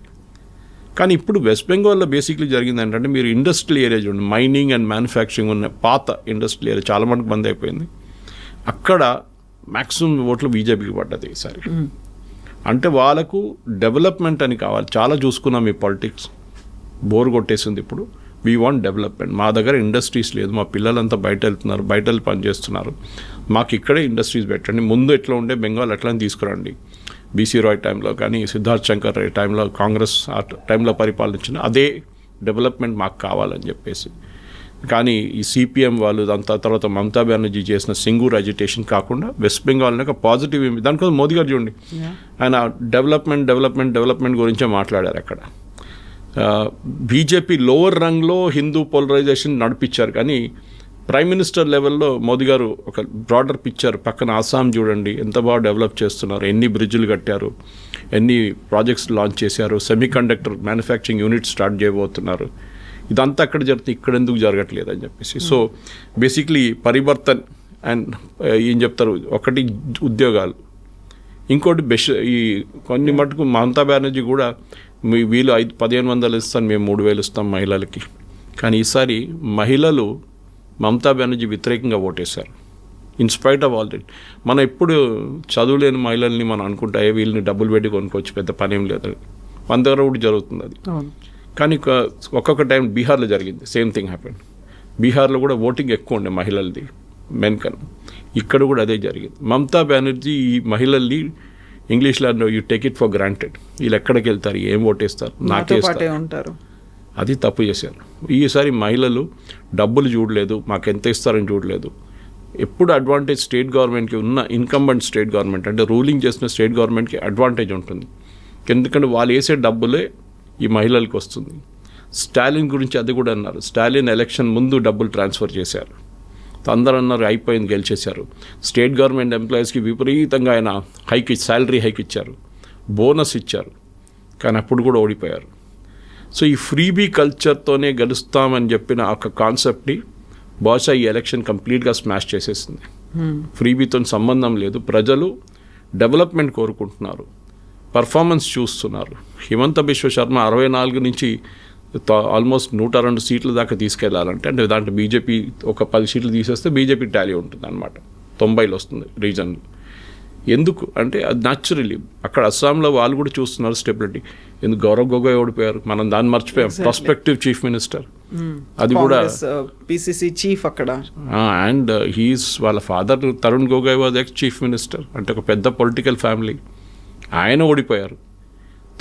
కానీ ఇప్పుడు వెస్ట్ బెంగాల్లో బేసిక్లీ జరిగింది ఏంటంటే, మీరు ఇండస్ట్రియల్ ఏరియా చూడండి, మైనింగ్ అండ్ మ్యానుఫ్యాక్చరింగ్ ఉన్న పాత ఇండస్ట్రియల్ ఏరియా చాలా మటుకు బంద్ అయిపోయింది. అక్కడ మ్యాక్సిమం ఓట్లు బీజేపీకి పడ్డది ఈసారి. అంటే వాళ్ళకు డెవలప్మెంట్ అని కావాలి. చాలా చూసుకున్నాం ఈ పాలిటిక్స్, బోర్ కొట్టేసింది. ఇప్పుడు వీ వాంట్ డెవలప్మెంట్. మా దగ్గర ఇండస్ట్రీస్ లేదు, మా పిల్లలంతా బయట వెళ్తున్నారు, బయట పని చేస్తున్నారు, మాకు ఇక్కడే ఇండస్ట్రీస్ పెట్టండి. ముందు ఎట్లా ఉండే బెంగాల్ అట్లని తీసుకురండి. బీసీ రాయ్ టైంలో కానీ సిద్ధార్థ్ శంకర్ రాయ్ టైంలో కాంగ్రెస్ ఆ టైంలో పరిపాలించిన అదే డెవలప్మెంట్ మాకు కావాలని చెప్పేసి. కానీ ఈ సిపిఎం వాళ్ళు దాని తర్వాత మమతా బెనర్జీ చేసిన సింగూర్ అజిటేషన్ కాకుండా వెస్ట్ బెంగాల్ని ఒక పాజిటివ్ దానికోసం మోదీ గారు చూడండి, ఆయన డెవలప్మెంట్ గురించే మాట్లాడారు అక్కడ. బీజేపీ లోవర్ రంగ్లో హిందూ పోలరైజేషన్ నడిపించారు, కానీ ప్రైమ్ మినిస్టర్ లెవెల్లో మోదీ గారు ఒక బ్రాడర్ పిక్చర్, పక్కన అస్సాం చూడండి ఎంత బాగా డెవలప్ చేస్తున్నారు, ఎన్ని బ్రిడ్జ్లు కట్టారు, ఎన్ని ప్రాజెక్ట్స్ లాంచ్ చేశారు, semi conductor manufacturing unit start చేయబోతున్నారు. ఇదంతా అక్కడ జరిగితే ఇక్కడ ఎందుకు జరగట్లేదు అని చెప్పేసి. సో బేసిక్లీ పరివర్తన్ అండ్ ఏం చెప్తారు, ఒకటి ఉద్యోగాలు, ఇంకోటి ఈ కొన్ని మటుకు మమతా బెనర్జీ కూడా వీళ్ళు 1500 ఇస్తాను, మేము 3000 ఇస్తాం మహిళలకి. కానీ ఈసారి మహిళలు మమతా బెనర్జీ వ్యతిరేకంగా ఓటేశారు ఇన్స్పైట్ ఆఫ్ ఆల్ దట్. మనం ఎప్పుడు చదువులేని మహిళల్ని మనం అనుకుంటా వీళ్ళని డబ్బులు పెట్టి కొనుక్కోవచ్చు, పెద్ద పనేం లేదు, మన దగ్గర కూడా జరుగుతుంది అది. కానీ ఒక్కొక్క టైం బీహార్లో జరిగింది, సేమ్ థింగ్ హ్యాపెన్. బీహార్లో కూడా ఓటింగ్ ఎక్కువ ఉండే మహిళలది మెన్ కన్నా, ఇక్కడ కూడా అదే జరిగింది. మమతా బెనర్జీ ఈ మహిళల్ని ఇంగ్లీష్లో you take it for granted, వీళ్ళు ఎక్కడికి వెళ్తారు, ఏం ఓటేస్తారు, నాకే ఉంటారు, అది తప్పు చేశారు. ఈసారి మహిళలు డబ్బులు చూడలేదు, మాకు ఎంత ఇస్తారని చూడలేదు. ఎప్పుడు అడ్వాంటేజ్ స్టేట్ గవర్నమెంట్కి ఉన్న ఇన్కంబెంట్ స్టేట్ గవర్నమెంట్ అంటే రూలింగ్ చేసిన స్టేట్ గవర్నమెంట్కి అడ్వాంటేజ్ ఉంటుంది, ఎందుకంటే వాళ్ళు వేసే డబ్బులే ఈ మహిళలకు వస్తుంది. స్టాలిన్ గురించి అది కూడా అన్నారు, స్టాలిన్ ఎలక్షన్ ముందు డబ్బులు ట్రాన్స్ఫర్ చేశారు, అందరూ అన్నారు అయిపోయింది గెలిచేశారు. స్టేట్ గవర్నమెంట్ ఎంప్లాయీస్కి విపరీతంగా ఆయన శాలరీ హైక్ ఇచ్చారు, బోనస్ ఇచ్చారు, కానీ అప్పుడు కూడా ఓడిపోయారు. సో ఈ ఫ్రీబీ కల్చర్తోనే గెలుస్తామని చెప్పిన ఒక కాన్సెప్ట్ని బహుశా ఈ ఎలక్షన్ కంప్లీట్గా స్మాష్ చేసేసింది. ఫ్రీబీతో సంబంధం లేదు, ప్రజలు డెవలప్మెంట్ కోరుకుంటున్నారు, పర్ఫార్మెన్స్ చూస్తున్నారు. హిమంత బిశ్వ శర్మ 64 నుంచి ఆల్మోస్ట్ 102 సీట్ల దాకా తీసుకెళ్లాలంటే, అంటే దాంట్లో బీజేపీ ఒక 10 సీట్లు తీసేస్తే బీజేపీ టాలీ ఉంటుంది అనమాట, 90 వస్తుంది రీజన్లో. ఎందుకు అంటే అది న్యాచురల్లీ అక్కడ అస్సాంలో వాళ్ళు కూడా చూస్తున్నారు స్టెబిలిటీ. ఎందుకు గౌరవ్ గొగోయ్ ఓడిపోయారు, మనం దాన్ని మర్చిపోయాం, ప్రాస్పెక్టివ్ చీఫ్ మినిస్టర్, అది కూడా పిసిసి చీఫ్ అక్కడ. అండ్ హీస్ వాళ్ళ father Tarun Gogoi was ex chief minister, అంటే ఒక పెద్ద పొలిటికల్ ఫ్యామిలీ, ఆయన ఓడిపోయారు.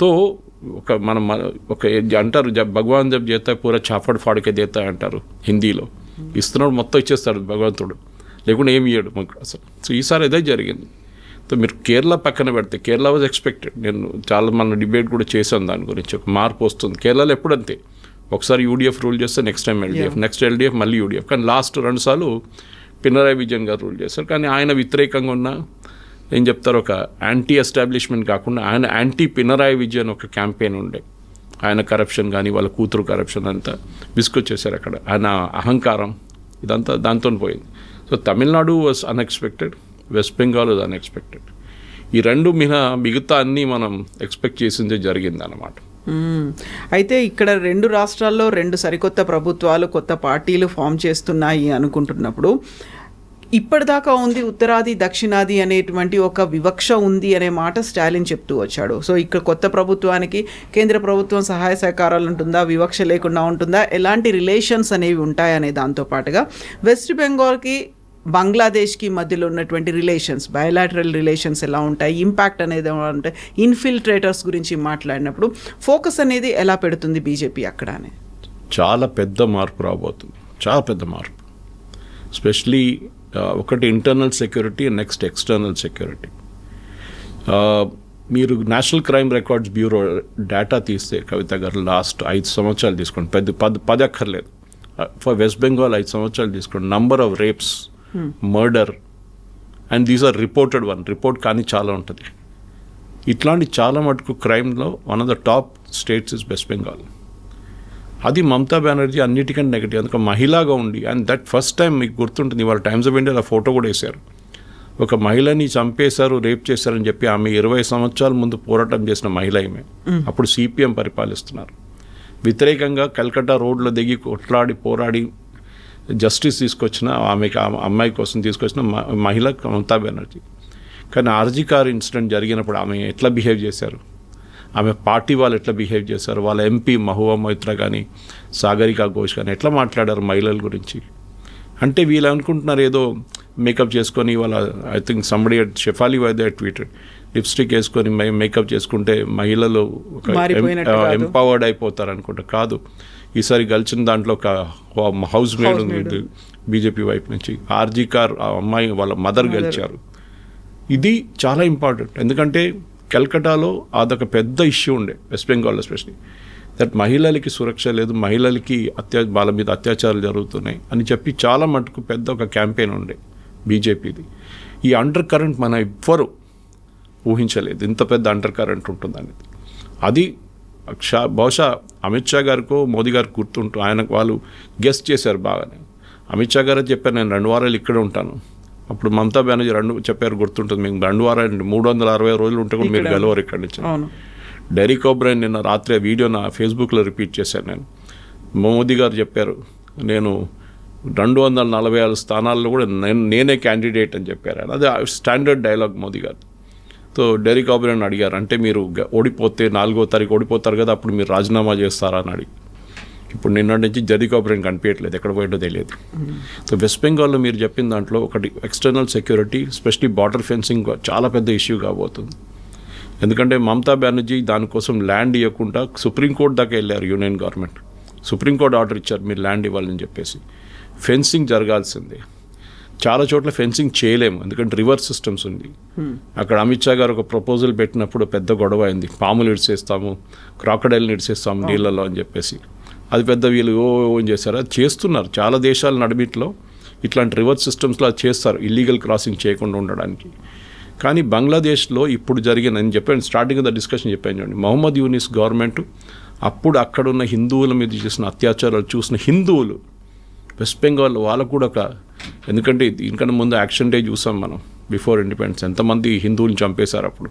తో ఒక అంటారు భగవాన్ జబ్ చేతా పూరా చాఫడ్ ఫాడ్కే దేతా అంటారు హిందీలో, ఇస్తున్నాడు మొత్తం ఇచ్చేస్తాడు భగవంతుడు, లేకుండా ఏమి ఇయ్యాడు మాకు అసలు. సో ఈసారి అదే జరిగింది. సో మీరు కేరళ పక్కన పెడితే కేరళ వాజ్ ఎక్స్పెక్టెడ్. నేను చాలా మన డిబేట్ కూడా చేశాను దాని గురించి. ఒక మార్పు వస్తుంది. కేరళలో ఎప్పుడంతే ఒకసారి యూడిఎఫ్ రూల్ చేస్తే next time LDF, next LDF, మళ్ళీ యూడిఎఫ్. కానీ లాస్ట్ 2 సార్లు పినరాయి విజయన్ గారు రూల్ చేశారు. కానీ ఆయన వ్యతిరేకంగా ఉన్న ఏం చెప్తారు, ఒక యాంటీ ఎస్టాబ్లిష్మెంట్ కాకుండా ఆయన యాంటీ పినరాయి విజయన్ ఒక క్యాంపెయిన్ ఉండే. ఆయన కరప్షన్ కానీ వాళ్ళ కూతురు కరప్షన్ అంతా విసుకొచ్చేసారు అక్కడ. ఆయన అహంకారం ఇదంతా దాంతో పోయింది. So Tamil Nadu was unexpected, west Bengal was unexpected. ఈ 2 మిగతా అన్నీ మనం ఎక్స్పెక్ట్ చేసిందే జరిగింది అన్నమాట. అయితే ఇక్కడ 2 రాష్ట్రాల్లో 2 సరికొత్త ప్రభుత్వాలు, కొత్త పార్టీలు ఫామ్ చేస్తున్నాయి అనుకుంటున్నప్పుడు ఇప్పటిదాకా ఉంది ఉత్తరాది దక్షిణాది అనేటువంటి ఒక వివక్ష ఉంది అనే మాట స్టాలిన్ చెప్తూ వచ్చాడు. సో ఇక్కడ కొత్త ప్రభుత్వానికి కేంద్ర ప్రభుత్వం సహాయ సహకారాలు ఉంటుందా, వివక్ష లేకుండా ఉంటుందా, ఎలాంటి రిలేషన్స్ అనేవి ఉంటాయనే దాంతోపాటుగా వెస్ట్ బెంగాల్కి బంగ్లాదేశ్కి మధ్యలో ఉన్నటువంటి రిలేషన్స్, బయలాటరల్ రిలేషన్స్ ఎలా ఉంటాయి, ఇంపాక్ట్ అనేది ఎలా ఉంటాయి, ఇన్ఫిల్ట్రేటర్స్ గురించి మాట్లాడినప్పుడు ఫోకస్ అనేది ఎలా పెడుతుంది బీజేపీ అక్కడ అని? చాలా పెద్ద మార్పు రాబోతుంది, చాలా పెద్ద మార్పు. ఎస్పెషలీ ఒకటి internal security, next external security. మీరు national crime records bureau data తీస్తే కవిత గారు లాస్ట్ 5 సంవత్సరాలు తీసుకోండి, 10 అక్కర్లేదు, ఫర్ వెస్ట్ బెంగాల్ 5 సంవత్సరాలు తీసుకోండి. Number of rapes, murder, and these are reported report కానీ చాలా ఉంటుంది. ఇట్లాంటి చాలా మటుకు క్రైమ్లో one of the top states is West Bengal. అది మమతా బెనర్జీ అన్నిటికంటే నెగటివ్. అందుకే మహిళగా ఉండి, అండ్ దట్ ఫస్ట్ టైం మీకు గుర్తుంటుంది, వాళ్ళ టైమ్స్ ఆఫ్ ఇండియాలో ఫోటో కూడా వేశారు. ఒక మహిళని చంపేశారు, రేప్ చేశారని చెప్పి ఆమె 20 సంవత్సరాల ముందు పోరాటం చేసిన మహిళ ఈమె. అప్పుడు సిపిఎం పరిపాలిస్తున్నారు. వ్యతిరేకంగా కల్కట్టా రోడ్లో దిగి కొట్లాడి పోరాడి జస్టిస్ తీసుకొచ్చిన ఆమెకి, అమ్మాయి కోసం తీసుకొచ్చిన మహిళ మమతా బెనర్జీ. కానీ ఆర్జీకార్ ఇన్సిడెంట్ జరిగినప్పుడు ఆమె ఎట్లా బిహేవ్ చేశారు, ఆమె పార్టీ వాళ్ళు ఎట్లా బిహేవ్ చేశారు, వాళ్ళ ఎంపీ మహువా మొయిత్రా కానీ సాగరికా ఘోష్ కానీ ఎట్లా మాట్లాడారు మహిళల గురించి. అంటే వీళ్ళు అనుకుంటున్నారు ఏదో మేకప్ చేసుకొని, వాళ్ళ ఐ థింక్ సంబడి షెఫాలి వైద్య ట్వీటెడ్, లిప్స్టిక్ వేసుకొని మేకప్ చేసుకుంటే మహిళలు ఎంపవర్డ్ అయిపోతారు అనుకుంటా. కాదు, ఈసారి గెలిచిన దాంట్లో ఒక హౌస్ మేడ్ ఉంది బీజేపీ వైపు నుంచి. ఆర్జీకార్ ఆ అమ్మాయి వాళ్ళ మదర్ గెలిచారు. ఇది చాలా ఇంపార్టెంట్. ఎందుకంటే కల్కటాలో అదొక పెద్ద ఇష్యూ ఉండే, వెస్ట్ బెంగాల్లో ఎస్పెషలీ, దట్ మహిళలకి సురక్ష లేదు, మహిళలకి వాళ్ళ మీద అత్యాచారాలు జరుగుతున్నాయి అని చెప్పి చాలా మటుకు పెద్ద ఒక క్యాంపెయిన్ ఉండే బీజేపీది. ఈ అండర్ కరెంట్ మన ఎవ్వరు ఊహించలేదు, ఇంత పెద్ద అండర్ కరెంట్ ఉంటుందనేది. అది బహుశా అమిత్ షా గారికో మోదీ గారికి గుర్తుంటూ వాళ్ళు గెస్ట్ చేశారు బాగానే. అమిత్ షా గారు చెప్పారు నేను 2 వారాలు ఇక్కడే ఉంటాను. అప్పుడు మమతా బెనర్జీ చెప్పారు, గుర్తుంటుంది మీకు, 2 వారాలు 360 రోజులు ఉంటే కూడా మీరు గెలవరు ఇక్కడి నుంచి. డెరిక్ ఓబ్రైన్ నిన్న రాత్రి ఆ వీడియో నా ఫేస్బుక్లో రిపీట్ చేశాను నేను. మోదీ గారు చెప్పారు నేను 246 స్థానాల్లో కూడా నేనే క్యాండిడేట్ అని చెప్పారు. అది స్టాండర్డ్ డైలాగ్ మోదీ గారు. సో డెరిక్ ఓబ్రైన్ అడిగారు, అంటే మీరు ఓడిపోతే 4వ తారీఖు ఓడిపోతారు కదా, అప్పుడు మీరు రాజీనామా చేస్తారా అని అడిగి. ఇప్పుడు నిన్నటి నుంచి డెరిక్ ఓబ్రైన్ కనిపించట్లేదు, ఎక్కడ పోయిందో తెలియదు. సో వెస్ట్ బెంగాల్లో మీరు చెప్పిన దాంట్లో ఒకటి external security, especially border fencing చాలా పెద్ద ఇష్యూ కాబోతుంది. ఎందుకంటే మమతా బెనర్జీ దానికోసం ల్యాండ్ ఇవ్వకుండా సుప్రీంకోర్టు దాకా వెళ్ళారు. యూనియన్ గవర్నమెంట్ సుప్రీంకోర్టు ఆర్డర్ ఇచ్చారు మీరు ల్యాండ్ ఇవ్వాలని చెప్పేసి. ఫెన్సింగ్ జరగాల్సిందే. చాలా చోట్ల ఫెన్సింగ్ చేయలేము, ఎందుకంటే రివర్స్ సిస్టమ్స్ ఉంది. అక్కడ అమిత్ షా గారు ఒక ప్రపోజల్ పెట్టినప్పుడు పెద్ద గొడవ అయింది, పాములు ఇడిసేస్తాము, క్రాకడైల్ని ఇడిసేస్తాము నీళ్ళలో అని చెప్పేసి. అది పెద్ద వీళ్ళు ఏం చేశారు, అది చేస్తున్నారు చాలా దేశాల నడిమిట్లో. ఇట్లాంటి రివర్స్ సిస్టమ్స్లో అది చేస్తారు, ఇల్లీగల్ క్రాసింగ్ చేయకుండా ఉండడానికి. కానీ బంగ్లాదేశ్లో ఇప్పుడు జరిగిన, నేను చెప్పాను స్టార్టింగ్ ద డిస్కషన్ చెప్పాను చూడండి, మహమ్మద్ యూనిస్ గవర్నమెంట్ అప్పుడు అక్కడున్న హిందువుల మీద చేసిన అత్యాచారాలు చూసిన హిందువులు వెస్ట్ బెంగాల్లో వాళ్ళకు కూడా ఒక, ఎందుకంటే దీనికన్నా ముందు యాక్షన్ డే చూసాం మనం బిఫోర్ ఇండిపెండెన్స్, ఎంతమంది హిందువులను చంపేశారు అప్పుడు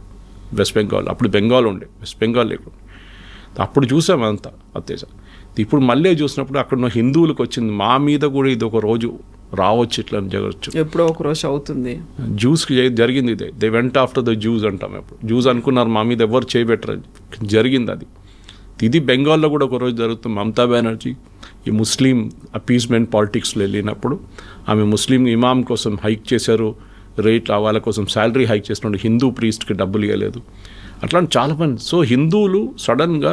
వెస్ట్ బెంగాల్. అప్పుడు బెంగాల్ ఉండే, వెస్ట్ బెంగాల్ లేకుండా. అప్పుడు చూసాం అంతా అత్యాచారం. ఇప్పుడు మళ్ళీ చూసినప్పుడు అక్కడ హిందువులకు వచ్చింది, మా మీద కూడా ఇది ఒక రోజు రావచ్చు, ఇట్లా జరగచ్చు, ఎప్పుడో ఒక రోజు అవుతుంది. జ్యూస్కి జరిగింది ఇదే, దే వెంట ఆఫ్టర్ ద జ్యూస్ అంటాం. ఎప్పుడు జ్యూస్ అనుకున్నారు మా మీద ఎవరు చేయబెట్టరు, జరిగింది అది. ఇది బెంగాల్లో కూడా ఒక రోజు జరుగుతుంది. మమతా బెనర్జీ ఈ ముస్లిం అపీస్మెంట్ పాలిటిక్స్లో వెళ్ళినప్పుడు ఆమె ముస్లిం ఇమాం కోసం హైక్ చేశారు రేట్, వాళ్ళ కోసం శాలరీ హైక్ చేసినప్పుడు హిందూ ప్రీస్ట్కి డబ్బులు ఇవ్వలేదు, అట్లాంటి చాలా మంది. సో హిందువులు సడన్గా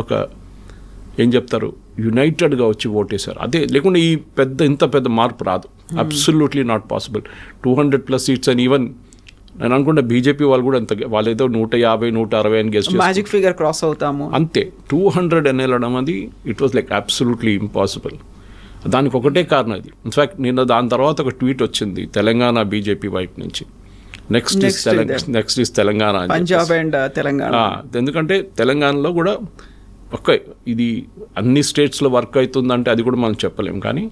ఒక ఏం చెప్తారు యునైటెడ్గా వచ్చి ఓటేశారు. అదే లేకుండా ఈ ఇంత పెద్ద మార్పు రాదు, absolutely not possible. 200+ seats and even నేను అనుకుంటే బీజేపీ వాళ్ళు కూడా అంత వాళ్ళు ఏదో 150, 160 అని గెస్ట్ మ్యాజిక్ ఫిగర్ క్రాస్ అవుతాము. అంతే. 200 అని వెళ్ళడం అది it was like absolutely impossible. దానికి ఒకటే కారణం అది. ఇన్ఫ్యాక్ట్ నిన్న దాని తర్వాత ఒక ట్వీట్ వచ్చింది తెలంగాణ బీజేపీ వైపు నుంచి, నెక్స్ట్ ఇస్ తెలంగాణ అని పంజాబ్ అండ్ తెలంగాణ. ఎందుకంటే తెలంగాణలో కూడా ఇది అన్ని స్టేట్స్లో వర్క్ అవుతుందంటే అది కూడా మనం చెప్పలేం. కానీ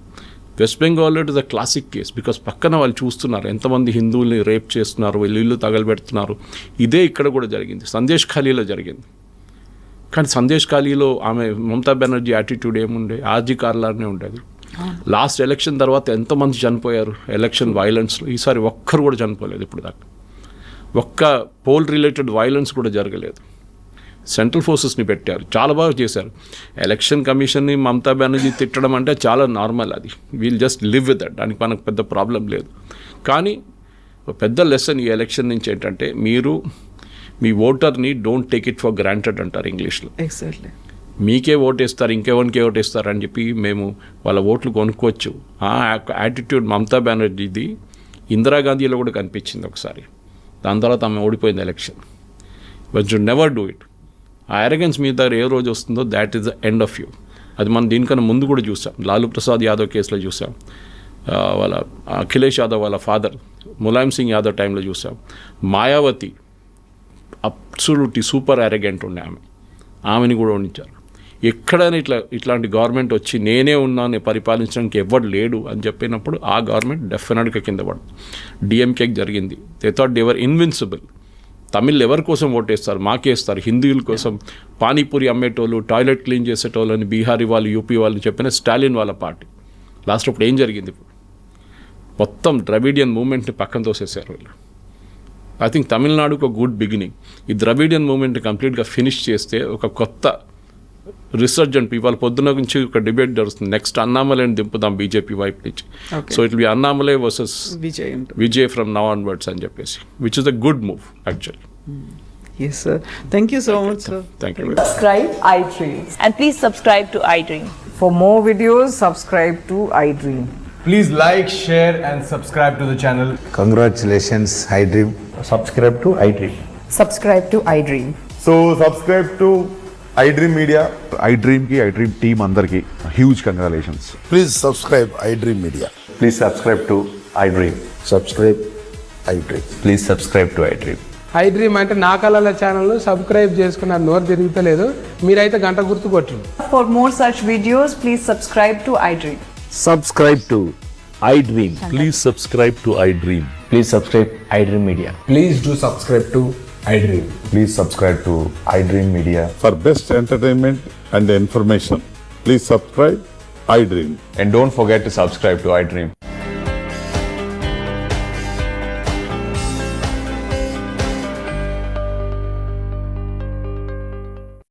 వెస్ట్ బెంగాల్లో it is a classic case. Because పక్కన వాళ్ళు చూస్తున్నారు ఎంతమంది హిందువుల్ని రేప్ చేస్తున్నారు, వీళ్ళు ఇల్లు తగలబెడుతున్నారు. ఇదే ఇక్కడ కూడా జరిగింది, సందేశ్ ఖాళీలో జరిగింది. కానీ సందేశ్ ఖాళీలో ఆమె మమతా బెనర్జీ యాటిట్యూడ్ ఏముండే, ఆర్జీ కార్లానే ఉండేది. లాస్ట్ ఎలక్షన్ తర్వాత ఎంతమంది చనిపోయారు ఎలక్షన్ వైలెన్స్లో. ఈసారి ఒక్కరు కూడా చనిపోలేదు ఇప్పుడు దాకా. ఒక్క పోల్ రిలేటెడ్ వైలెన్స్ కూడా జరగలేదు. సెంట్రల్ ఫోర్సెస్ని పెట్టారు, చాలా బాగా చేశారు. ఎలక్షన్ కమిషన్ని మమతా బెనర్జీ తిట్టడం అంటే చాలా నార్మల్, అది wheel just live with that, దానికి మనకు పెద్ద ప్రాబ్లం లేదు. కానీ పెద్ద లెసన్ ఈ ఎలక్షన్ నుంచి ఏంటంటే మీరు మీ ఓటర్ని don't take it for granted అంటారు ఇంగ్లీష్లో. ఎగ్జాక్ట్లీ. మీకే ఓటేస్తారు ఇంకెవరికే ఓటేస్తారు అని చెప్పి మేము వాళ్ళ ఓట్లు కొనుక్కోవచ్చు. ఆ యాటిట్యూడ్ మమతా బెనర్జీది ఇందిరాగాంధీలో కూడా కనిపించింది ఒకసారి. దాని తర్వాత ఆమె ఓడిపోయింది election. But you never do it. ఆ అరగెన్స్ మీ దగ్గర ఏ రోజు వస్తుందో that is the end of you. అది మనం దీనికన్నా ముందు కూడా చూసాం. లాలూ ప్రసాద్ యాదవ్ కేసులో చూసాం, వాళ్ళ అఖిలేష్ యాదవ్ వాళ్ళ ఫాదర్ ములాయం సింగ్ యాదవ్ టైంలో చూసాం. మాయావతి అబ్సల్యూట్లీ సూపర్ అరగెంట్ ఉండే ఆమెని కూడా ఓడించారు. ఎక్కడైనా ఇట్లాంటి గవర్నమెంట్ వచ్చి నేనే ఉన్నాను పరిపాలించడానికి ఎవరు లేడు అని చెప్పినప్పుడు ఆ గవర్నమెంట్ డెఫినెట్గా కింద పడదు. డిఎంకేకి జరిగింది. They thought they were invincible. Tamil ఎవరి కోసం ఓటేస్తారు, మాకేస్తారు. హిందువుల కోసం పానీపూరి అమ్మేటోళ్ళు, టాయిలెట్ క్లీన్ చేసేటోళ్ళు అని బీహారీ వాళ్ళు, యూపీ వాళ్ళు చెప్పిన స్టాలిన్ వాళ్ళ పార్టీ. లాస్ట్ అప్పుడు ఏం జరిగింది? ఇప్పుడు మొత్తం ద్రవిడియన్ మూవ్మెంట్ని పక్కన తోసేసారు వీళ్ళు. ఐ థింక్ తమిళనాడుకు ఒక గుడ్ బిగినింగ్. ఈ ద్రవిడియన్ మూవ్మెంట్ కంప్లీట్గా ఫినిష్ చేస్తే ఒక కొత్త రిసర్జెంట్ ఇవాళ పొద్దున నుంచి ఒక డిబేట్ జరుగుతుంది. నెక్స్ట్ అన్నామలైని దింపుదాం బీజేపీ వైపు నుంచి. So it be Annamalai versus Vijay from now onwards అని చెప్పేసి, which is a good move actually. Yes, sir. Thank you so much, sir. Thank you. Subscribe iDream. And please subscribe to iDream. For more videos, subscribe to iDream. Please like, share and subscribe to the channel. Congratulations, iDream. Subscribe to iDream. Subscribe to iDream. So subscribe to iDream Media. iDream ki iDream team andarki huge congratulations. Please subscribe iDream Media. Please subscribe to iDream. Subscribe iDream. Please subscribe to iDream. iDream అంటే నా కళల ఛానల్ సబ్స్క్రైబ్ చేసుకున్నారు, నోరు తిరుగుతలేదు. మీరైతే గంట గుర్తు కొట్టండి. For more such videos, please subscribe to iDream. Subscribe to iDream. Please subscribe to iDream. Please subscribe iDream Media. Please do subscribe to iDream. Please subscribe to iDream Media. For best entertainment and information, please subscribe iDream. And don't forget to subscribe to iDream.